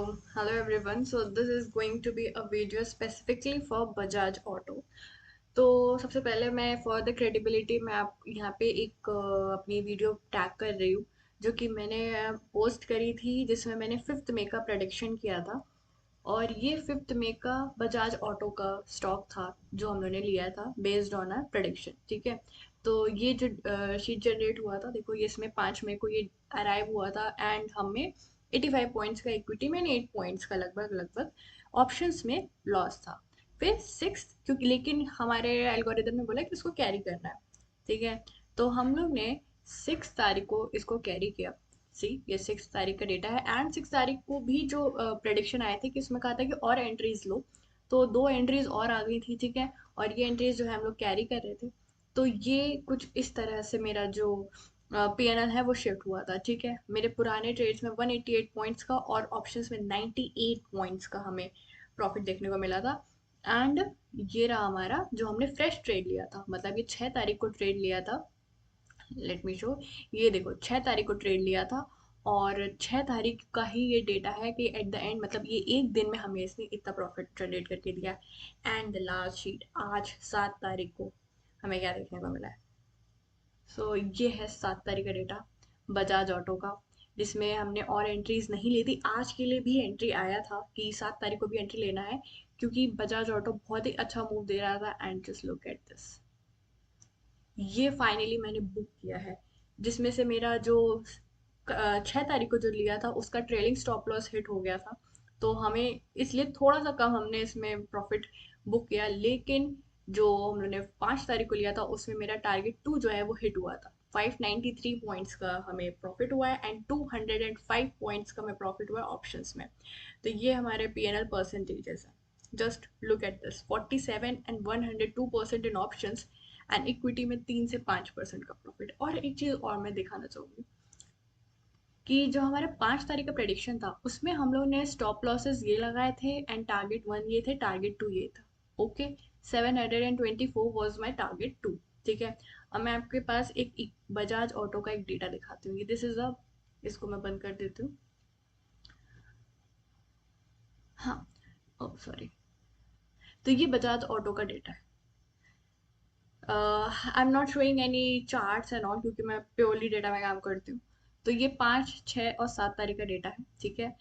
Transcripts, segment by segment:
Hello everyone. So this is going to be a video specifically for Bajaj Auto. तो सबसे पहले मैं for the credibility मैं आप यहाँ पे एक अपनी वीडियो टैग कर रही हूँ जो कि मैंने पोस्ट करी थी जिसमें मैंने 5th मई का प्रेडिक्शन किया था। और ये 5th मई का बजाज ऑटो का स्टॉक था जो हम लोगों ने लिया था बेस्ड ऑन आर प्रेडिक्शन। ठीक है। तो ये जो शीट जनरेट हुआ था, देखो ये इसमें 5 मई को ये अराइव हुआ था एंड हमें 85 पॉइंट्स का इक्विटी में 8 पॉइंट्स का लगभग लगभग ऑप्शंस में लॉस था। फिर 6, क्योंकि लेकिन हमारे एल्गोरिदम ने बोला कि इसको कैरी करना है। ठीक है। तो हम लोग ने 6 तारीख को इसको कैरी किया। सी ये 6 तारीख का डेटा है एंड 6 तारीख को भी जो प्रेडिक्शन आए थे कि इसमें कहा था कि और एंट्रीज लो। तो 2 एंट्रीज और आ गई थी। ठीक है। और ये एंट्रीज जो है हम लोग कैरी कर रहे थे। तो ये कुछ इस तरह से मेरा जो पीएनएल है वो शिफ्ट हुआ था। ठीक है। मेरे पुराने ट्रेड्स में 188 पॉइंट्स का और ऑप्शंस में 98 पॉइंट्स का हमें प्रॉफिट देखने को मिला था। एंड ये रहा हमारा जो हमने फ्रेश ट्रेड लिया था, मतलब ये 6 तारीख को ट्रेड लिया था। Let me show. ये देखो 6 तारीख को ट्रेड लिया था और 6 तारीख का ही ये डेटा है कि एट द एंड मतलब ये एक दिन में हमें इसने इतना प्रॉफिट जनरेट करके दिया। एंड द लास्ट शीट आज 7 तारीख को हमें क्या देखने को मिला है। ये है 7 तारीख का डेटा बजाज ऑटो का, जिसमें हमने और एंट्रीज नहीं ली थी। आज के लिए भी एंट्री आया था कि 7 तारीख को भी एंट्री लेना है क्योंकि बजाज ऑटो बहुत ही अच्छा मूव दे रहा था। And just look at this, ये फाइनली मैंने बुक किया है जिसमें से मेरा जो 6 तारीख को जो लिया था उसका ट्रेलिंग स्टॉप लॉस हिट हो गया था। तो हमें इसलिए थोड़ा सा कम हमने इसमें प्रॉफिट बुक किया, लेकिन जो हमने 5 तारीख को लिया था उसमें मेरा टारगेट 2 जो है वो हिट हुआ था। 593 पॉइंट्स का हमें प्रॉफिट हुआ है एंड 205 पॉइंट्स का हमें प्रॉफिट हुआ है ऑप्शंस में। तो ये हमारे पीएनएल परसेंटेजेस हैं। Just look at this, 47 and 102% in options and equity में 3 से 5% का प्रॉफिट। और एक चीज और मैं दिखाना चाहूंगी कि जो हमारा 5 तारीख का प्रेडिक्शन था उसमें हम लोग ने स्टॉप लॉसेस ये लगाए थे एंड टारगेट 1 ये थे, टारगेट 2 ये था। ओके। 724 was my target 2। ठीक है। अब मैं आपके पास एक बजाज ऑटो का एक डेटा दिखाती हूँ। दिस इज अ, इसको मैं बंद कर देती हूँ। हाँ। ओ सॉरी। तो ये बजाज ऑटो का डेटा है। I am not showing any charts and all क्योंकि मैं प्योरली डेटा में काम करती हूँ। तो ये 5, 6 और 7 तारीख का डेटा है। ठीक है।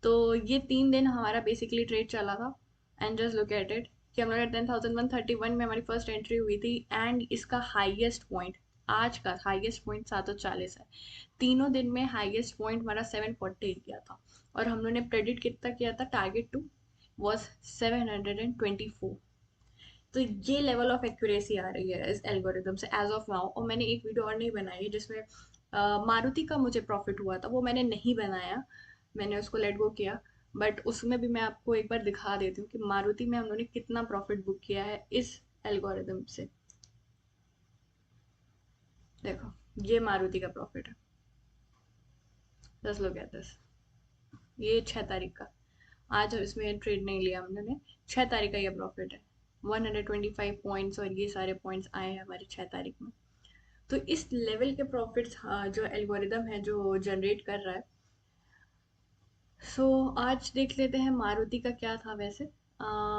तो ये 3 दिन हमारा बेसिकली ट्रेड चला था। And just look at it कि हम लोग 10,131 में हमारी फर्स्ट एंट्री हुई थी एंड इसका हाईएस्ट पॉइंट, आज का हाईएस्ट पॉइंट 740 है। तीनों दिन में हाईएस्ट पॉइंट हमारा 740 किया था। और हम लोग ने प्रेडिक्ट कितना किया था, टारगेट 2 वॉज 724। तो ये लेवल ऑफ एक्यूरेसी आ रही है इस एल्गोरिदम से एज ऑफ नाउ। और मैंने एक वीडियो और नहीं बनाई है जिसमें मारुति का मुझे प्रॉफिट हुआ था, वो मैंने नहीं बनाया, मैंने उसको लेट गो किया। बट उसमें भी मैं आपको एक बार दिखा देती हूँ कि मारुति में हम लोगों ने कितना प्रॉफिट बुक किया है इस एल्गोरिदम से। देखो ये मारुति का प्रॉफिट है। 10 लोग कहते हैं ये 6 तारीख का, आज इसमें ट्रेड नहीं लिया हमने ने। 6 तारीख का ये प्रॉफिट है, 125 पॉइंट्स और ये सारे पॉइंट्स आए हैं हमारे 6 तारीख में। तो इस लेवल के प्रॉफिट्स जो एल्गोरिदम है जो जनरेट कर रहा है। आज देख लेते हैं मारुति का क्या था वैसे।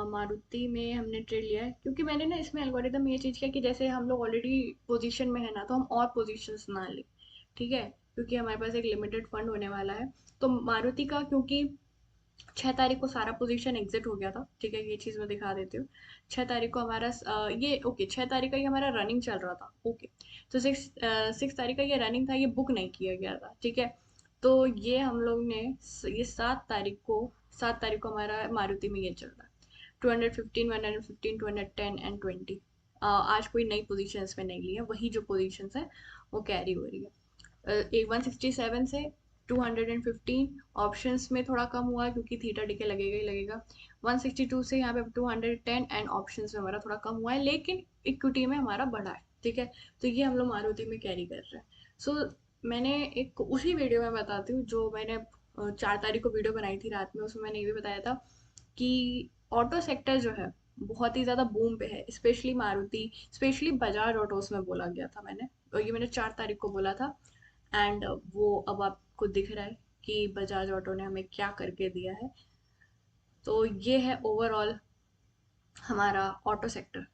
मारुति में हमने ट्रेड लिया है क्योंकि मैंने ना इसमें एल्गोरिदम में ये चीज़ किया कि जैसे हम लोग ऑलरेडी पोजीशन में है ना तो हम और पोजीशंस ना लें। ठीक है। क्योंकि हमारे पास एक लिमिटेड फंड होने वाला है। तो मारुति का क्योंकि 6 तारीख को सारा पोजीशन एग्जिट हो गया था। ठीक है। ये चीज़ मैं दिखा देती हूँ। 6 तारीख को हमारा ये ओके 6 तारीख का ये हमारा रनिंग चल रहा था। ओके। तो 6 तारीख का ये रनिंग था, ये बुक नहीं किया गया था। ठीक है। तो ये हम लोग ने ये 7 तारीख को हमारा मारुति में ये चल रहा है 215, 115, 210 एंड 20। आज कोई नई पोजीशन इसमें नहीं ली है, वही जो पोजीशन है वो कैरी हो रही है। एक 167 से 215 ऑप्शंस में थोड़ा कम हुआ क्योंकि थीटा डीके लगेगा ही लगेगा। 162 से यहाँ पे 210 एंड ऑप्शंस में हमारा थोड़ा कम हुआ है, लेकिन इक्विटी में हमारा बढ़ा है। ठीक है। तो ये हम लोग मारुति में कैरी कर रहे हैं। मैंने एक उसी वीडियो में बताती हूँ जो मैंने 4 तारीख को वीडियो बनाई थी रात में, उसमें मैंने ये भी बताया था कि ऑटो सेक्टर जो है बहुत ही ज़्यादा बूम पे है, specially Maruti, specially Bajaj autos में बोला गया था मैंने। और ये मैंने 4 तारीख को बोला था। एंड वो अब आपको दिख रहा है कि बजाज ऑटो ने हमें क्या करके दिया है। तो ये है ओवरऑल हमारा auto sector.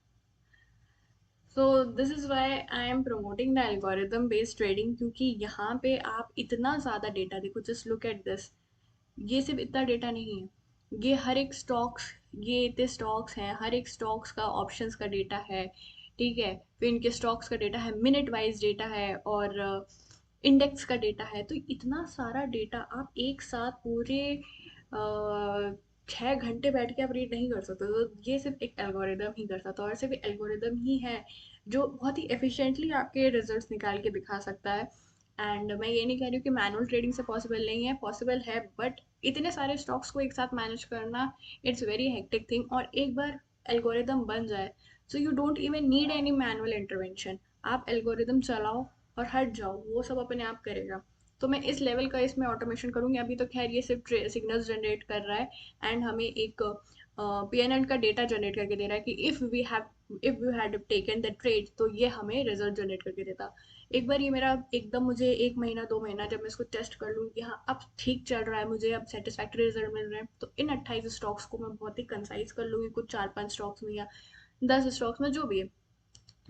So this is why I am promoting the algorithm based trading, क्योंकि यहाँ पे आप इतना ज़्यादा डेटा देखो, जस्ट लुक एट दिस। ये सिर्फ इतना डेटा नहीं है, ये हर एक स्टॉक्स, ये इतने स्टॉक्स हैं, हर एक स्टॉक्स का ऑप्शंस का डेटा है, ठीक है। फिर इनके स्टॉक्स का डेटा है, मिनट वाइज डेटा है, और इंडेक्स का डेटा है। तो इतना सारा डेटा आप एक साथ पूरे 6 घंटे बैठ के आप रीड नहीं कर सकते। तो ये सिर्फ एक एल्गोरिदम ही कर सकता है, और सिर्फ एल्गोरिदम ही है जो बहुत ही एफिशिएंटली आपके रिजल्ट्स निकाल के दिखा सकता है। एंड मैं ये नहीं कह रही हूँ कि मैनुअल ट्रेडिंग से पॉसिबल नहीं है, पॉसिबल है, बट इतने सारे स्टॉक्स को एक साथ मैनेज करना, इट्स वेरी हेक्टिक थिंग। और एक बार एल्गोरिदम बन जाए, so you don't even need any manual intervention. आप एल्गोरिदम चलाओ और हट जाओ, वो सब अपने आप करेगा। तो मैं इस लेवल का इसमें ऑटोमेशन करूँगी। अभी तो खैर ये सिर्फ सिग्नल्स जनरेट कर रहा है एंड हमें एक पीएनएल का डेटा जनरेट करके दे रहा है कि if we had taken the trade, तो ये हमें रिजल्ट जनरेट करके देता। एक बार ये मेरा एकदम, मुझे 1 महीना 2 महीना जब मैं इसको टेस्ट कर लूँ कि हाँ अब ठीक चल रहा है, मुझे अब सेटिस्फैक्ट्री रिजल्ट मिल रहे हैं, तो इन 28 स्टॉक्स को मैं बहुत ही कंसाइज कर लूँगी, कुछ 4-5 स्टॉक्स में या 10 स्टॉक्स में, जो भी है।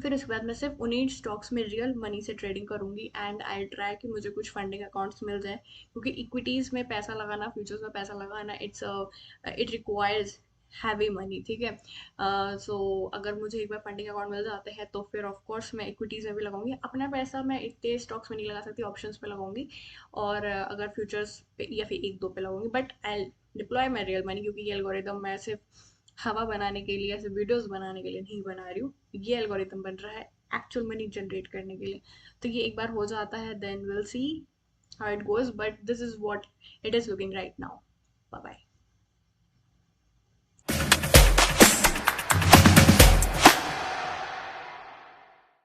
फिर उसके बाद मैं सिर्फ उन्हीं स्टॉक्स में रियल मनी से ट्रेडिंग करूंगी एंड आई ट्राई कि मुझे कुछ फंडिंग अकाउंट्स मिल जाए, क्योंकि इक्विटीज़ में पैसा लगाना, फ्यूचर्स में पैसा लगाना, इट रिक्वायर्स हैवी मनी, ठीक है। सो अगर मुझे एक बार फंडिंग अकाउंट मिल जाते हैं तो फिर ऑफ कोर्स मैं इक्विटीज़ में भी लगाऊंगी अपना पैसा। मैं इतने स्टॉक्स में नहीं लगा सकती, ऑप्शंस पे लगाऊंगी, और अगर फ्यूचर्स पे या फिर एक दो पे लगाऊंगी, but I deploy my real money, क्योंकि ये एल्गोरिदम मैं सिर्फ हवा बनाने के लिए, ऐसे वीडियोस बनाने के लिए नहीं बना रही हूँ। ये एल्गोरिदम बन रहा है एक्चुअल मनी जनरेट करने के लिए। तो ये एक बार हो जाता है, then will see how it goes, but this is what it is looking right now. Bye bye.